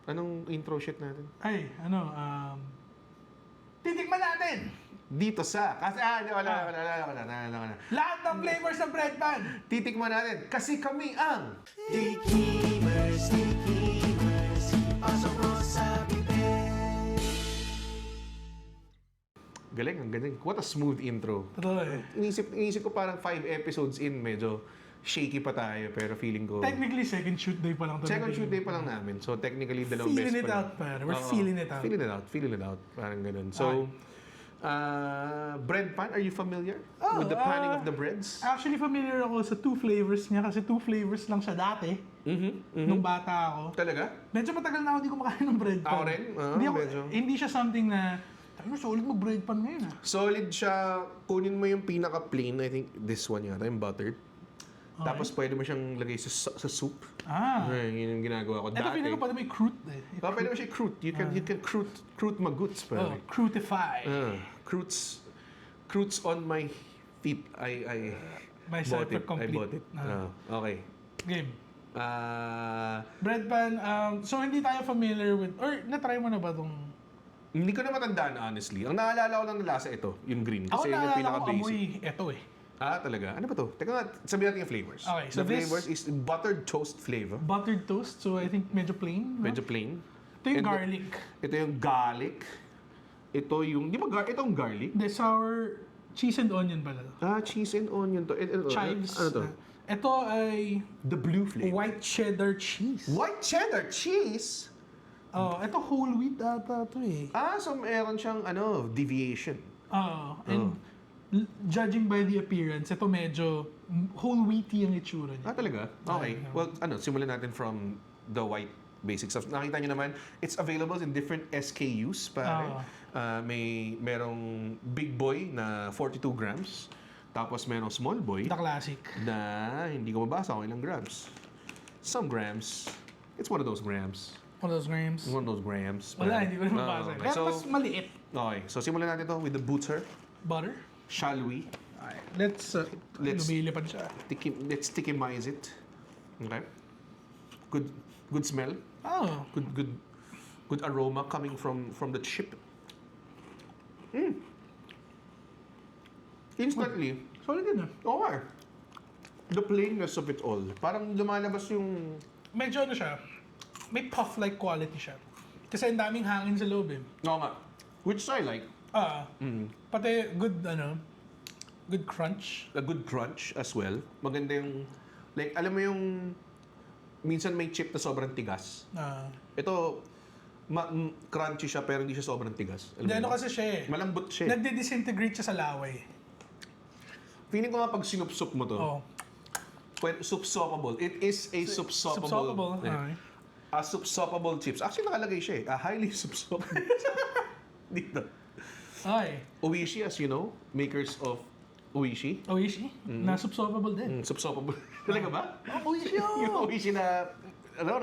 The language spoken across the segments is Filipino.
Anong intro shit natin? Ay, titikman natin! Dito sa... Kasi, wala na. Lahat ng flavors ng bread pan! Titikman natin kasi kami ang... Tikimers, pasok mo sa bibig. Galing, ang galing. What a smooth intro. Totoo eh. Inisip ko parang 5 episodes in, medyo shaky pa tayo, pero feeling ko... Technically, second shoot day pa lang to. Second shoot day pa lang namin. So, technically, dalawang best Feeling it pa lang. out, pare. We're Oo. feeling it out. Feeling it out. Parang ganun. So, bread pan, are you familiar with the panning of the breads? Actually, familiar ako sa two flavors niya kasi two flavors lang siya dati. Nung bata ako. Talaga? Medyo matagal na ako hindi kumakain ng bread pan. Ako rin? Medyo. Hindi siya something na, solid mag bread pan ngayon ah. Solid siya. Kunin mo yung pinaka-plain. I think this one yata, yung buttered. Okay. Tapos pwede mo siyang lagay sa soup. Yun yung ginagawa ko Ito dati. feeling ko pwede may croûte eh. Pwede mo siya croûte. You can croûte maguts. Croûtify. Croûtes on my feet. I Myself bought it. complete. I bought it. Okay. Game. Ah, Bread pan, so hindi tayo familiar with, or na-try mo na ba itong... hindi ko na matandaan, honestly. Ang naalala ko lang na lasa ito, yung green. Ako Kasi yun yung naalala ko pinaka-basic. amoy ito eh. Talaga? Ano ba to? Teka nga, sabihin natin yung flavors. Okay, so the this- flavors is buttered toast flavor. Buttered toast, so I think medyo plain. No? Medyo plain. Ito yung And garlic. Ito yung garlic. Ito yung, di ba itong garlic? The sour cheese and onion pala. Cheese and onion to. Chives. Ano to? Ito ay The blue flavor. white cheddar cheese. White cheddar cheese? Ito whole wheat ata ito eh. So meron siyang deviation. And judging by the appearance, ito medyo whole wheaty ang itsura niya. Talaga? Okay. Well, simulan natin from the white basic stuff. Nakita niyo naman, it's available in different SKUs, pare. Merong big boy na 42 grams. Tapos merong small boy The classic. na hindi ko mabasa kung ilang grams. Some grams. It's one of those grams. One of those grams. One of those grams. Wala, hindi ko na mabasa. Okay. Kaya mas maliit. Okay. So, simulan natin to with the butter. Butter. Shall we? Let's Let's- lumilipad siya. Let's tikimize it. Okay. Good smell. Good aroma coming from the chip. Instantly. Solid din ah. Okay. The plainness of it all. Parang lumalabas yung... Medyo siya, may puff-like quality siya. Kasi ang daming hangin sa loob eh. Oo nga. Which I like. Pati good, good crunch. A good crunch as well. Maganda yung... Like, alam mo yung... Minsan may chip na sobrang tigas. Ito, crunchy siya pero hindi siya sobrang tigas. Alam mo Hindi, yun? kasi siya eh. Malambot siya. Nagdi-disintegrate siya sa laway. Feeling ko nga pag sinup-sup mo to, soup-soppable. It is a soup-soppable. Soup-soppable. Yeah. A soup-soppable chips. Actually, nakalagay siya eh. A highly soup-soppable. Dito. Ay. Oishi, as you know, makers of Oishi. Oishi? Na-subsorbable din. Soup-soppable. Talaga ba? Oishi Yung Oishi na,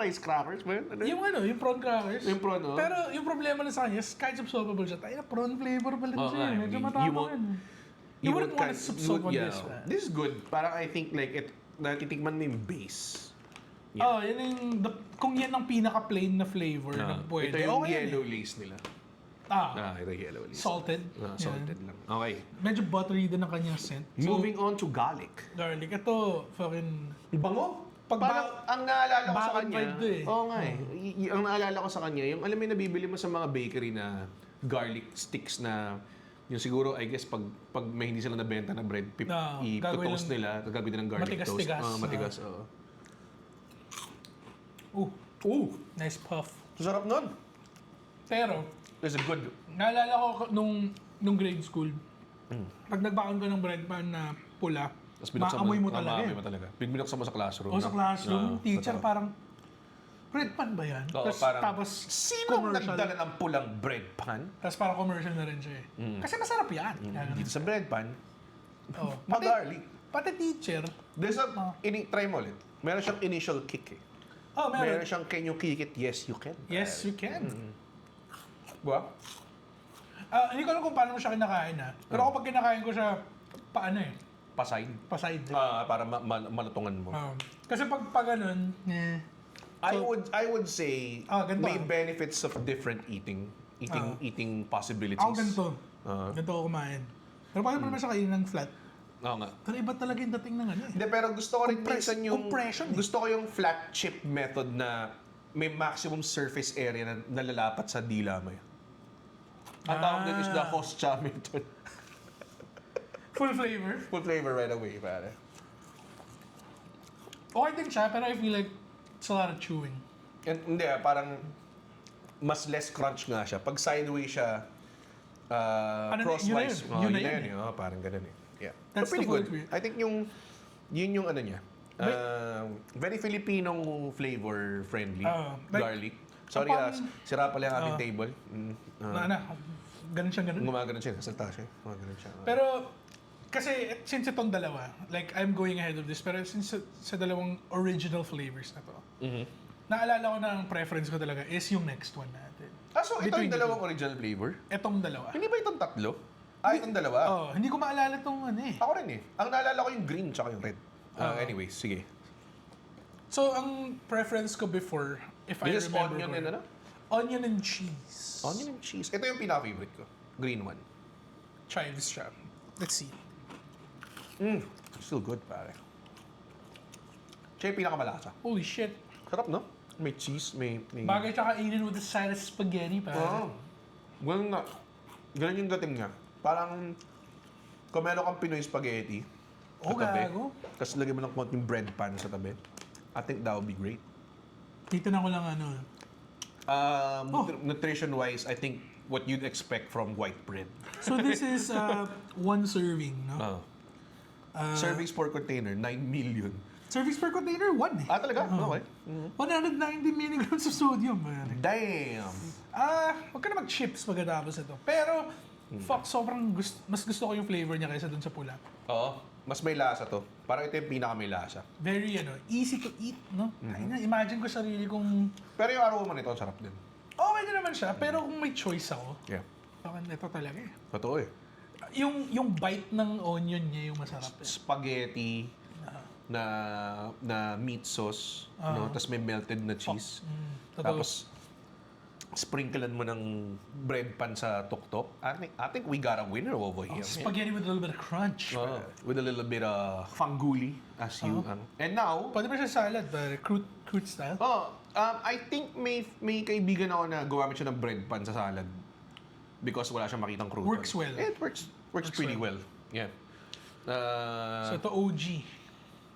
rice crackers ba yun? Yung prawn crackers. Yung prawn, oh. Pero yung problema na sa kanya, kahit subsorbable siya, tayo na prawn flavor pa rin siya. Medyo matapang yan. You wouldn't want to subsob on this. This is good. Parang I think like natitikman mo yung base. Yan yung, kung yan ang pinaka-plain na flavor na pwede. Ito yung okay yellow lace nila. Ito yung yellow lace. Salted. Salted lang. Okay. Medyo buttery din ang kanyang scent. Moving on to garlic. Garlic. Ito, fucking... Bango. Parang ang naalala ko sa bakit kanya. vibe to eh. Oo nga eh. Ang naalala ko sa kanya, yung alam mo yung nabibili mo sa mga bakery na garlic sticks na yung siguro, I guess, pag may hindi sila nabenta na bread, i-toast nila, gagawin nila ng garlic toast. Matigas-tigas. Matigas, oo. Nice puff. Sarap nun. Pero, It's a good... naalala ko nung grade school, pag nagbakon ka ng bread pan na pula, maamoy mo talaga Maamoy mo talaga. Binuksan mo sa classroom. O sa classroom, teacher totoo. parang, bread pan ba yan? Oo, parang, Tapos sino nagdala ng pulang bread pan? Tapos parang commercial na rin siya eh. Kasi masarap yan. Dito sa bread pan, Oh. mag-garlic. Pati teacher, There's a... Try mo ulit. Meron siyang initial kick eh. meron. Meron siyang can you kick it? Yes, you can. Yes, you can. Diba? Hindi ko alam kung paano mo siya kinakain ha. Pero kapag kinakain ko siya, paano eh? Paside. Paside. Para malutungan mo. Kasi pag ganun, I would say ganito may benefits of different eating possibilities. Ako ganito. Ganito ako kumain. Pero paano mo naman siya kainin ng flat? Oo nga. Pero iba talaga yung dating ng ano eh. Hindi, pero gusto ko rin minsan yung... compression eh. Gusto ko yung flat chip method na may maximum surface area na nalalapat sa dila mo. Ang tawag din is the Hoscha method. Full flavor. Full flavor right away, pare. Okay din siya, pero I feel like it's a lot of chewing. And, hindi, parang mas less crunch nga siya. Pag sideways siya, crosswise. Yun na yun yun. Parang ganun eh. Yeah. That's So, pretty the good. full I think yun yung ano niya. Very Filipinong flavor friendly. Like, garlic. Sorry, upon- sira pala yung aming table. Ganun siya, ganun. Gumagano siya, kasalta siya. Gumagano siya. Pero, kasi since itong dalawa, like I'm going ahead of this, pero since sa dalawang original flavors na to, naalala ko na ang preference ko talaga is yung next one natin. So ito Between yung the dalawang original flavor? Itong dalawa. Hindi ba itong tatlo? Itong dalawa? Hindi ko maalala itong ano eh. Ako rin eh. Ang naalala ko yung green tsaka yung red. Anyways, sige. So, ang preference ko before, if I This is remember onion and ano? Onion and cheese. Onion and cheese. Ito yung pinaka-favorite ko. Green one. Try this siya. Let's see. Still good, pare. Siya yung pinakamalasa. Holy shit. Sarap, no? May cheese, may... Bagay siya kainin with the side of spaghetti, pare. Ganun nga. Ganun yung dating niya. Parang... Kung meron kang Pinoy spaghetti, sa tabi, gago. tapos lagyan mo ng konting bread pan sa tabi, I think that would be great. Titignan ko lang ano. Nutrition-wise, I think what you'd expect from white bread. So this is one serving, no? Servings per container, 9 million. Service per container, one eh. Talaga? Okay. 190 milligrams of sodium, man. Damn! Huwag ka na mag-chips pagkatapos ito. Pero, fuck, sobrang mas gusto ko yung flavor niya kaysa dun sa pula. Oo. Mas may lasa to. Parang ito yung pinaka may lasa. Very, easy to eat, no? Imagine ko sarili kong... Pero yung aroma nito, sarap din. Okay na naman siya, pero kung may choice ako, Yeah. ito talaga eh. Totoo eh. Yung bite ng onion niya yung masarap eh. Spaghetti na meat sauce, no? Tapos may melted na cheese. Tapos sprinklean mo ng bread pan sa tuktok. I think we got a winner over here. Spaghetti with a little bit of crunch. With a little bit of fanguli as you and now Pwede ba siya salad, fruit style? I think may kaibigan ako na gumamit siya ng bread pan sa salad because wala siyang makitang crouton. Works well. It works pretty well. Yeah. So ito OG.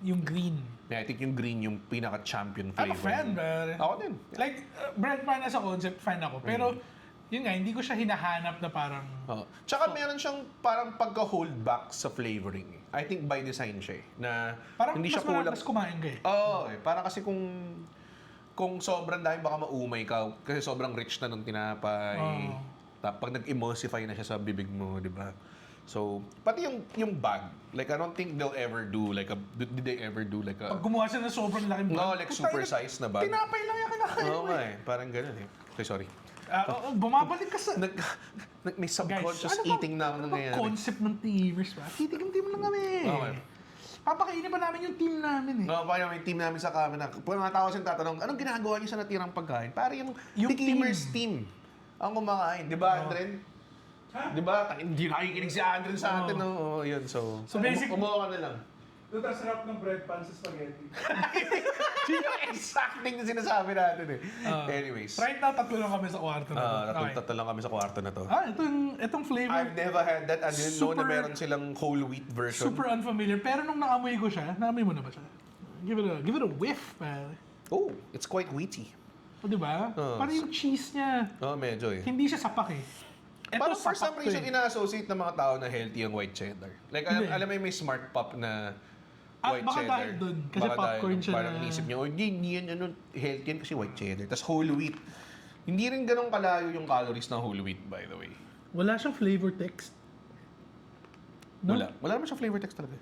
Yung green. Yeah, I think yung green yung pinaka-champion I'm flavor. a fan, pare. Ako din. Like, bread pan as a concept, fan ako. Pero, yun nga, hindi ko siya hinahanap na parang... Tsaka meron siyang parang pagka-hold back sa flavoring. I think by design siya eh. Na Parang hindi siya mas kulang. mas kumain ka eh. Parang kasi kung sobrang dahil baka maumay ka kasi sobrang rich na ng tinapay. Pag nag-emulsify na siya sa bibig mo, di ba? So, pati yung bag, like I don't think they'll ever do like did they ever do like a... Pag gumawa siya ng sobrang laking bag. No, like super size na bag. Tinapay lang yung kinakain Oo mo nga eh. Parang ganun eh. Okay, sorry. Bumabalik ka sa... May subconscious eating na ako ano nangyayari. concept ng teamers ba? Titigam-team lang kami. Okay. Papakainin pa namin yung team namin eh. Parang may team namin sa camera. Pag mga tao siya tatanong, anong ginagawa niyo sa natirang pagkain? Para yung Tikimers team ang kumakain. Di ba, Andren? Di ba? Hindi nakikinig si Andren sa atin. Oo, yun. So basic- umuha ka na lang. Ito, tas sarap ng bread pan sa spaghetti. Yun yung exact thing na sinasabi natin eh. Anyways. Right now, tatlo lang kami sa kwarto na to. Tatlo lang kami sa kwarto na to. Itong flavor, I've never had that. I didn't know na Super- meron silang whole wheat version. super unfamiliar. Pero nung naamoy ko siya, naamoy mo na ba siya? Give it a whiff, pare. Oh, it's quite wheaty. O, di ba? Parang yung cheese niya, Medyo eh. hindi siya sapak eh. Ito, Parang for some sapak to reason, eh. ina-associate ng mga tao na healthy ang white cheddar. Like, Hindi. alam mo yung may smart pop na white baka cheddar. dahil dun, kasi Baka popcorn dahil siya parang na- inisip niya, hindi yan healthy yan kasi white cheddar. Tapos whole wheat. Hindi rin ganun kalayo yung calories ng whole wheat, by the way. Wala siyang flavor text. No? Wala naman siyang flavor text talaga.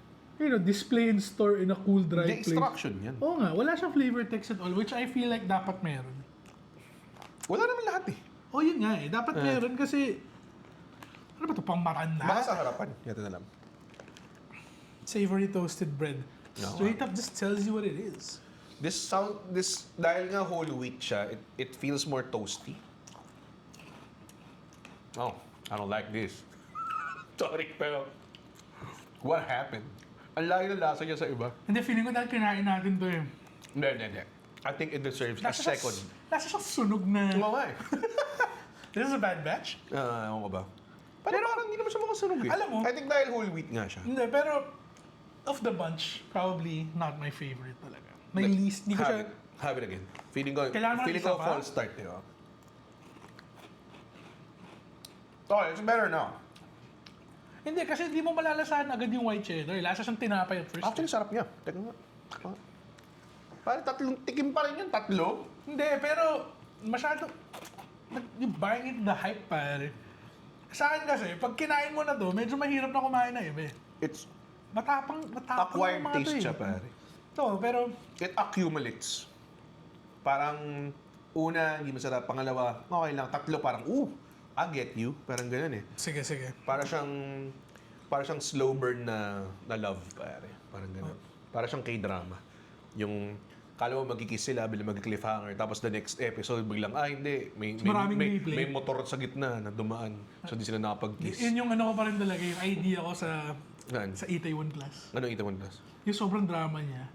Display in store in a cool, dry Hindi, place. extraction yan. Oo nga, wala siyang flavor text at all, which I feel like dapat meron. Wala naman lahat eh. Yun nga eh. Dapat meron kasi... Ano ba ito? Pang maranda? Baka sa harapan. Yato na lang. Savory toasted bread. No, Straight up just tells you what it is. This dahil nga whole wheat siya, it feels more toasty. Oh, I don't like this. Sorry, pero what happened? Ang layo ng lasa niya sa iba. Hindi, feeling ko dahil kinain natin to eh. Hindi. I think it deserves a second. Lasa siyang sunog na. Oo nga eh. This is a bad batch? Ewan ko ba? Pero parang hindi naman siya makasunog eh. Alam mo- I think dahil whole wheat nga siya. Hindi, pero of the bunch, probably not my favorite talaga. My least, hindi ko siya... Have it again. Feeling ko Kailangan mo ng isa pa? false start eh. Oh. Okay, it's better now. Hindi, kasi hindi mo malalasahan agad yung white cheddar. Lasa siyang tinapay at first. Actually, sarap niya. Teka nga. Parang tatlong tikim pa rin yun, tatlo. Hindi, pero masyado... You're buying it the hype, pare. Sa akin kasi, pag kinain mo na to, medyo mahirap na kumain na iba eh. It's Matapang acquired yung mga taste to eh. siya, pare. No, pero It accumulates. Parang una, hindi masarap. Pangalawa, okay lang. Tatlo, parang, I get you. Parang ganun eh. sige. Para siyang slow burn na love, pare. Parang ganun. Para siyang K-drama. Yung, kala mo magkikiss sila, bilang mag-cliffhanger, tapos the next episode, biglang, hindi. Maraming replay. May motor sa gitna na dumaan. So, di sila nakapag-kiss. yun yung ano ko pa rin talaga, yung idea ko sa Saan? Itaewon Class. Ano ito mo plus? Yung sobrang drama niya.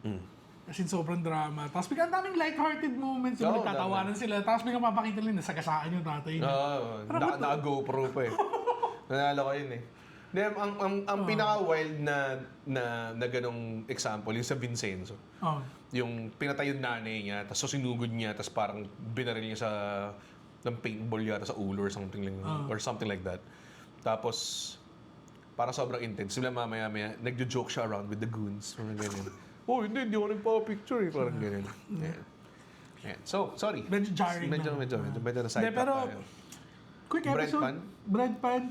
As in, sobrang drama. Tapos biglang daming light-hearted moments. Yung Oo, nagtatawanan sila. Tapos biglang papakita nila, nasagasaan yung tatay niya. Naka-GoPro pa eh. Nanalo ko yun eh. Then, ang pinaka-wild na ganong example, yung sa Vincenzo. Oh. Yung pinatay yung nanay niya, tapos sinugod niya, tapos parang binaril niya ng paintball yata sa ulo or something like that. Tapos, parang sobrang intense. Sila mamaya-maya, nagjo-joke siya around with the goons. Parang ganyan. Hindi ako nagpa-picture eh. Parang ganyan. Yeah. So, sorry. Medyo jarring Medyo na side Hindi, pero- tayo. Quick Bread episode. pan? Bread pan.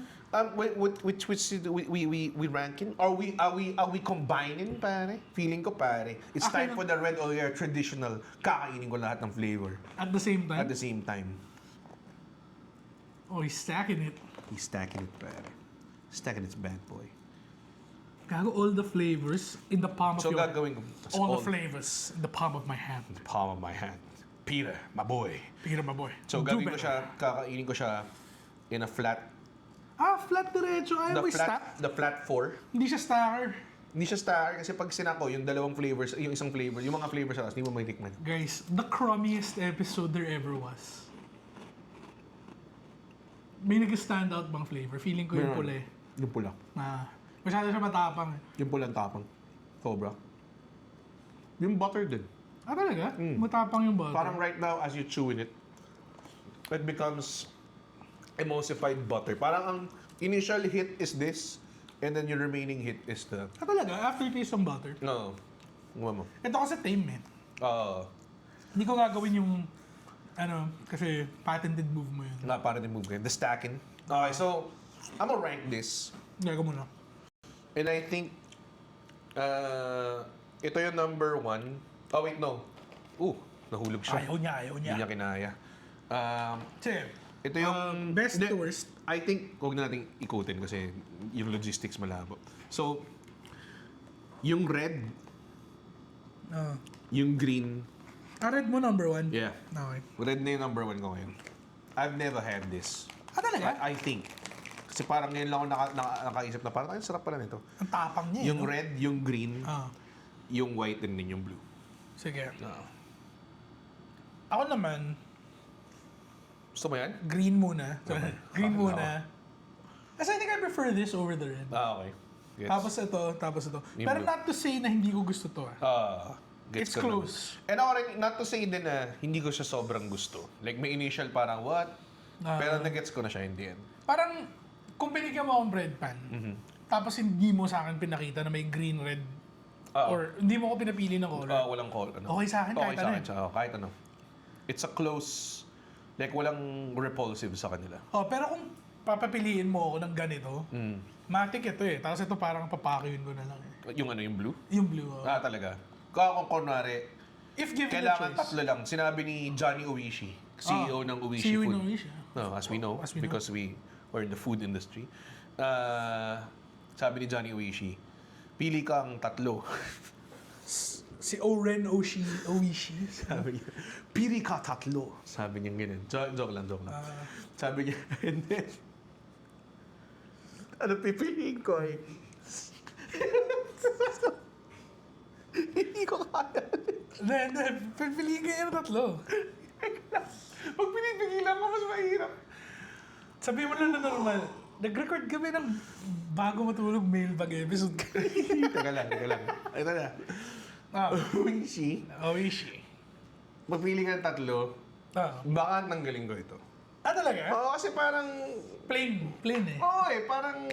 Which we ranking? Are we combining, pare? Feeling ko, pare. It's time for the red or your traditional. Kakainin ko lahat ng flavor At the same time. at the same time. Oh, he's stacking it. He's stacking it, pare. Stacking its bad boy. Gago all the flavors in the palm of So your... gagawin ko. all the flavors in the palm of my hand. the palm of my hand. Peter, my boy. Peter, my boy. So Do gagawin ko better. siya, kakainin ko siya in a flat, Flat diretso. Ayaw mo stack? the flat 4. Hindi siya stacker. Hindi siya star kasi pag sinako yung dalawang flavors, yung isang flavor, yung mga flavors sa hindi mo maitikman. Guys, the crummiest episode there ever was. May nag-stand out bang flavor? Feeling ko yung pula eh. Yung pula. Masyado siya matapang eh. Yung pulang tapang. Sobra. Yung butter din. Talaga? Matapang yung butter. Parang right now, as you chew in it, it becomes emulsified butter. Parang ang initial hit is this, and then your remaining hit is the... Talaga? Aftertaste ng butter. No. Ano mo? Ito kasi tame eh. Hindi ko gagawin yung kasi patented move mo yun. Nga para din move kayo. The stacking. Okay, so, I'm gonna rank this. Gago mo na. And I think, ito yung number 1. Oh, wait, no. Nahulog siya. Ayaw niya. Hindi niya kinaya. Sige. Ito yung... Best Hindi, to worst. I think, huwag na natin ikutin kasi yung logistics malabo. So, yung red, yung green, Red mo number 1? yeah. Okay. Red na yung number 1 ko ngayon. I've never had this. Talaga? I think. Kasi parang ngayon lang ako nakaisip na parang, ay, sarap pala nito. Ang tapang niya Yung red, yung green, yung white, and then yung blue. Sige. No. Ako naman, Gusto mo yan? green muna. Green Bakit muna. Kasi I think I prefer this over the red. Okay. Gets. Tapos ito. Yung Pero blue. not to say na hindi ko gusto to. Gets It's ko naman. close. And ako rin, not to say din na hindi ko siya sobrang gusto. Like, may initial parang, what? Pero nag-gets ko na siya in the end. Parang, kung binigyan mo akong bread pan, tapos hindi mo sa akin pinakita na may green, red, or hindi mo ko pinapili ng color. Walang call. Ano. Okay sa akin, Okay kahit sa ano akin siya. Kahit ano. It's a close, like, walang repulsive sa kanila. Pero kung papapiliin mo ako ng ganito, matik ito eh. Tapos ito parang papakiwin ko na lang eh. Yung ano, yung blue? Yung blue. Talaga. Kung kunwari, If given kailangan the choice. tatlo lang. Sinabi ni Johnny Oishi, CEO ng Oishi CEO Food. ng Oishi. No, as we know, As we know. because we were in the food industry. Sabi ni Johnny Oishi, pili kang tatlo. Si Oren Oishi. Sabi niya, pili ka tatlo. Sabi niya ganun. Joke lang. Sabi niya, and then, ano pipiliin ko eh? Hindi ko kaya. Hindi. Pipiliin kayo ng tatlo. Pag pinipigilan ko, mas mahirap. Sabi mo lang na normal. Nag-record kami ng bago matulog mailbag episode. Teka lang. Ito na. Oishi, Oishi. magpili ka ng tatlo, baka tanggalin ko ito. Talaga? Oo, kasi parang, Plain eh. parang,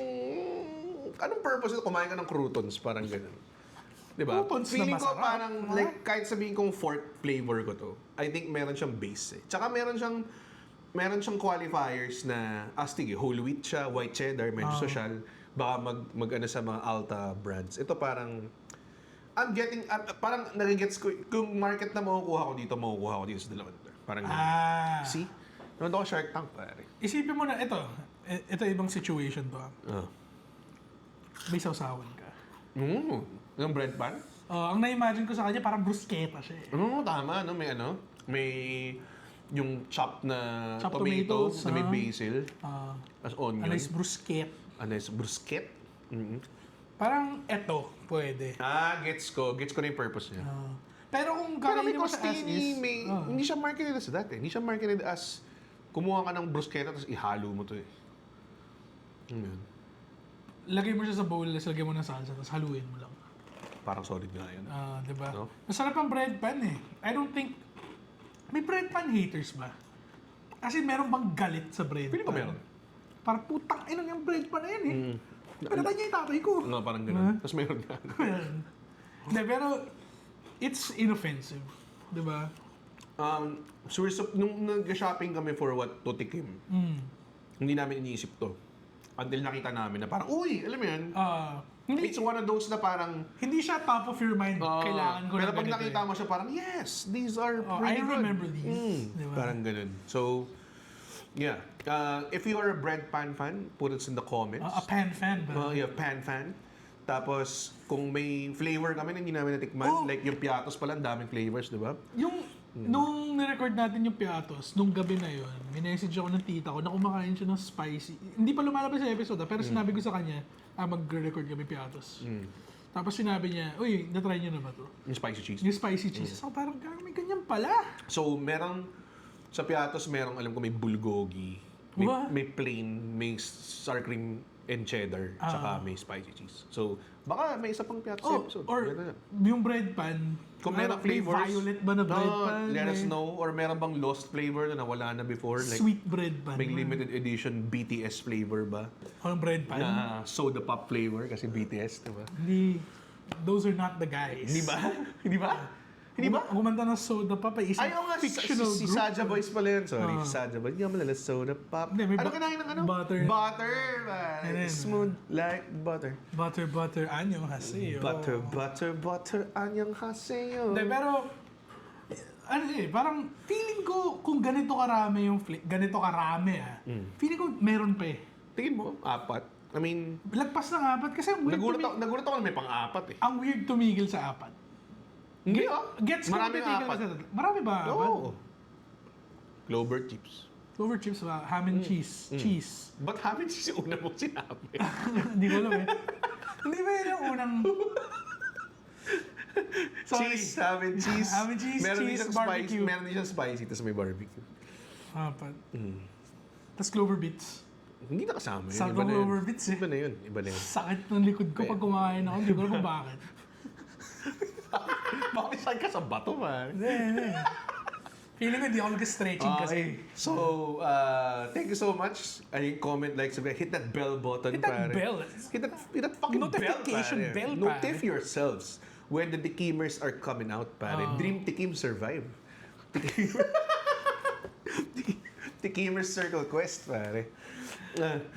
anong purpose ito? Kumain ka ng croutons, parang ganun. Diba? Croutons na Feeling ko masarap. parang, like, kahit sabihin kong fourth flavor ko to, I think meron siyang base eh. Tsaka meron siyang qualifiers na, astig eh, whole wheat siya, white cheddar, medyo social, baka mag-ano sa mga Alta brands. Ito parang, I'm getting, parang nagigets ko, kung market na makukuha ko dito sa dalawang to. Parang ganun. See? Nanood ako Shark Tank, pare. Isipin mo na, ito ibang situation to. May sausawan ka. Yung bread pan? Ang na-imagine ko sa kanya, parang bruschetta siya eh. Tama, no? May yung chopped na Chopped tomato tomatoes, na may basil, as onion. A nice bruschetta. A nice bruschetta. Parang eto, pwede. Gets ko na yung purpose niya. Pero kung Pero kakainin mo sa as costini, is, hindi siya marketed as that eh. Hindi siya marketed as kumuha ka ng bruschetta tapos ihalo mo to eh. Yun. lagay mo siya sa bowl, tapos lagay mo ng salsa, tapos haluin mo lang. Parang solid nga yun. Diba? No? Masarap ang bread pan eh. I don't think, may bread pan haters ba? Kasi meron bang galit sa bread Pili ko pan? meron. Parang putang ina yung bread pan na yan eh. Pinatay niya yung tatay ko. No, parang ganun. Tapos meron nga. Hindi, pero it's inoffensive. Diba? Nung nag-shopping kami for what to tikim, hindi namin iniisip to. Until nakita namin na parang, uy, alam mo yan, it's one of those na parang, Hindi siya top of your mind. Kailangan ko pero na pag ganito nakita mo siya, parang, yes, these are I pretty good. remember these. Diba? Parang ganun. So, yeah. If you are a bread pan fan, put it in the comments. A pan fan ba? Yeah, pan fan. Tapos, kung may flavor kami na hindi namin natikman, like yung piatos pala, ang daming flavors, di ba? Nung nirecord natin yung piatos, nung gabi na yun, minessage ako ng tita ko na kumakain siya ng spicy. Hindi pa lumalabas sa episode, pero sinabi ko sa kanya, mag-record kami piatos. Tapos sinabi niya, uy, natry niyo na ba to? Yung spicy cheese. Yung spicy cheese. So parang, may ganyan pala. So, sa piatos, merong, alam ko, may bulgogi, may plain, may sour cream and cheddar, tsaka may spicy cheese. So, baka may isa pang piatos episode. Or yung bread pan, kung merong may flavors, violet ba na bread pan? let us know. Or meron bang lost flavor na nawala na before? Like, Sweet bread pan. may limited edition BTS flavor ba? Ang bread pan? Na soda pop flavor kasi BTS, di ba? Hindi. Those are not the guys. Hindi ba? Hindi ba? Hindi ba? Kumanta ng soda pa isang Ayaw nga, fictional si group. Saja Boys pala yun. Sorry, si Saja Boys. Hindi ka malala, soda pop. Hindi, may Ano kinain ng ano? butter. Butter, man. Ganun. Smooth like butter. Butter, anyong haseyo. Butter, anyang haseyo. Hindi, pero, parang feeling ko kung ganito karami yung ganito karami feeling ko meron pa eh. Tingin mo, 4. I mean, Lagpas ng 4 kasi ang weird nagulat ako na may pang-4 eh. ang weird tumigil sa 4. Hindi Gets ko Maraming titigil 4. sa marami ba? Oo. Clover chips. Clover chips ba? Ham and cheese. Cheese. Ba't hamin cheese yung una mong sinabi? Hindi ko alam eh. Hindi ba yun yung unang... Sorry. Cheese, ham and cheese. Ham and cheese, meron din cheese, siyang barbecue. Spicy, meron din siyang spicy, tapos may barbecue. 4. Tapos Clover Bits. Hindi na kasama yun. Sa Iba na yun. Clover Bits eh. Iba na yun. Iba na yun. Sakit ng likod ko pag kumakain ako. Hindi ko alam kung bakit. Baka may saan ka sa bato, man. Hindi. Feeling ko hindi ako nag-stretching kasi. So, thank you so much. Ay, comment, like, subscribe. Hit that bell button, Hit that pare. bell. Hit that fucking Notification bell, bell, pare. Notify yourselves when the Tikimers are coming out, pare. Dream Tikim survive. Tikimers Circle Quest, pare. Let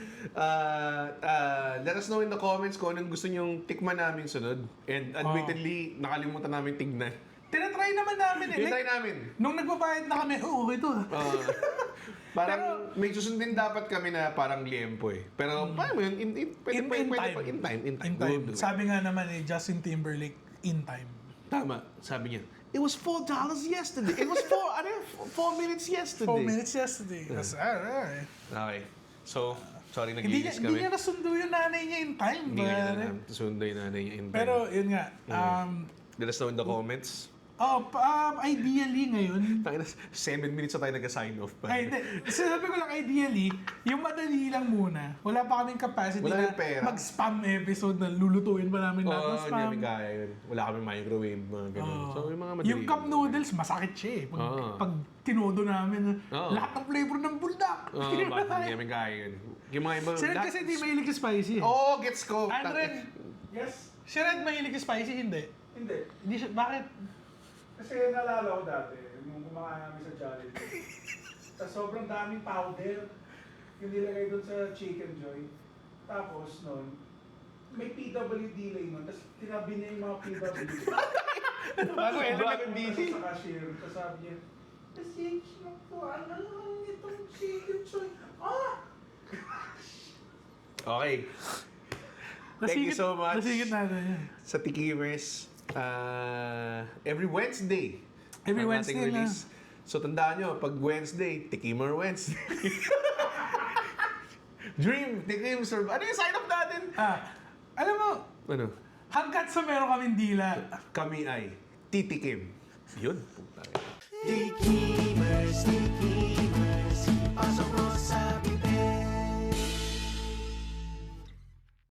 us know in the comments kung anong gusto nyong tikman namin sunod. And admittedly, nakalimutan namin tignan. Tinatry naman namin eh. Try namin. Nung nagbabayad na kami, okay to Parang may susundin dapat kami na parang liempo eh. Pero paano mo yun? Pwede In time. In time. In time. Sabi nga naman eh, Justin Timberlake, in time. Tama, sabi niya. It was $4 yesterday. It was 4 minutes yesterday. 4 minutes yesterday. That's alright. Okay. So, sorry Hindi nagiinis niya kami. nasundo yung nanay niya in time, Hindi nga pare. niya sundo yung nanay niya in time. Pero yun nga, Let us know in the comments. ideally ngayon, Tangina, 7 minutes na tayo nag-sign off pa. ay, hindi. Sabi ko lang, ideally, yung madali lang muna. Wala pa kaming capacity Wala na yung pera. mag-spam episode na lulutuin pa namin lahat ng Oo, spam. hindi namin kaya yun. Wala kami microwave, mga ganun. So, yung mga madali. Yung cup noodles, masakit siya eh. Pag tinodo namin, lahat ng flavor ng buldak. Oo, bakit hindi namin kaya yun. Yung mga ibang... Si Red kasi hindi mahilig sa spicy eh. Oo, gets ko. Andren, Yes? si Red mahilig sa spicy, hindi. Hindi. Hindi siya, bakit? Kasi naalala ko dati, nung kumakain namin sa Jollibee. Tapos sobrang daming powder yung nilagay doon sa Chicken Joy. Tapos nun, may PWD lane nun. Tapos tinabi niya yung mga PWD. Bago element ng Tapos DC. sa cashier, tapos sabi niya, kasi po, ano naman itong Chicken Joy? Okay. Thank you so much. Nasigit natin yan. Sa Tikimers, every Wednesday. Every ang Wednesday ating na. release. So tandaan nyo, pag Wednesday, Tikimer Wednesday. Dream, Tikim, Survive. Ano yung sign up natin? Alam mo, Ano? hanggat sa meron kaming dila, Kami ay titikim. Yun. Puta. Tikimers, Tikimers.